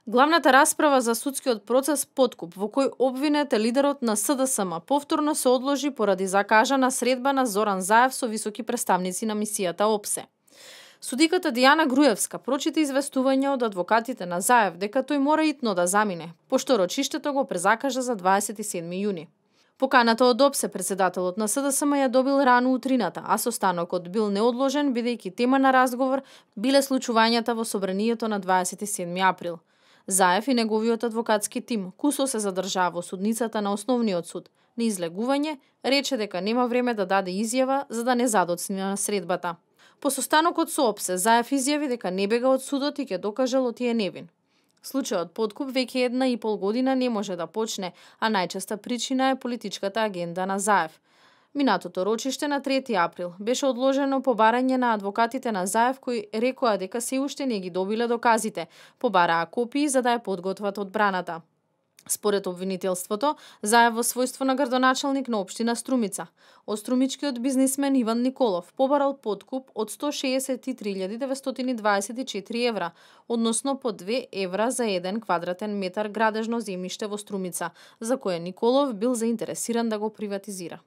Главната расправа за судскиот процес Подкуп, во кој обвинет е лидерот на СДСМ, повторно се одложи поради закажана средба на Зоран Заев со високи представници на мисијата ОПСЕ. Судиката Дијана Груевска прочита известување од адвокатите на Заев дека тој мора итно да замине, пошто рочиштето го презакажа за 27 јуни. Поканата од ОПСЕ председателот на СДСМ ја добил рано утрината, а состанокот бил неодложен бидејќи тема на разговор биле случувањата во собранието на 27 април. Заев и неговиот адвокатски тим кусо се задржаа во судницата на Основниот суд. На излегување рече дека нема време да даде изјава за да не задоцни на средбата. По состанокот со ОПСЕ, Заев изјави дека не бега од судот и ќе докаже Лотија е невин. Случајот Подкуп веќе 1,5 година не може да почне, а најчеста причина е политичката агенда на Заев. Минатото рочиште на 3 април беше одложено по барање на адвокатите на Заев кои рекоа дека се уште не ги добиле доказите, побараа копии за да ја подготват одбраната. Според обвинителството, Заев во својство на градоначалник на општина Струмица, од струмичкиот бизнисмен Иван Николов побарал подкуп од 163.924 евра, односно по 2 евра за 1 квадратен метар градежно земјиште во Струмица, за кое Николов бил заинтересиран да го приватизира.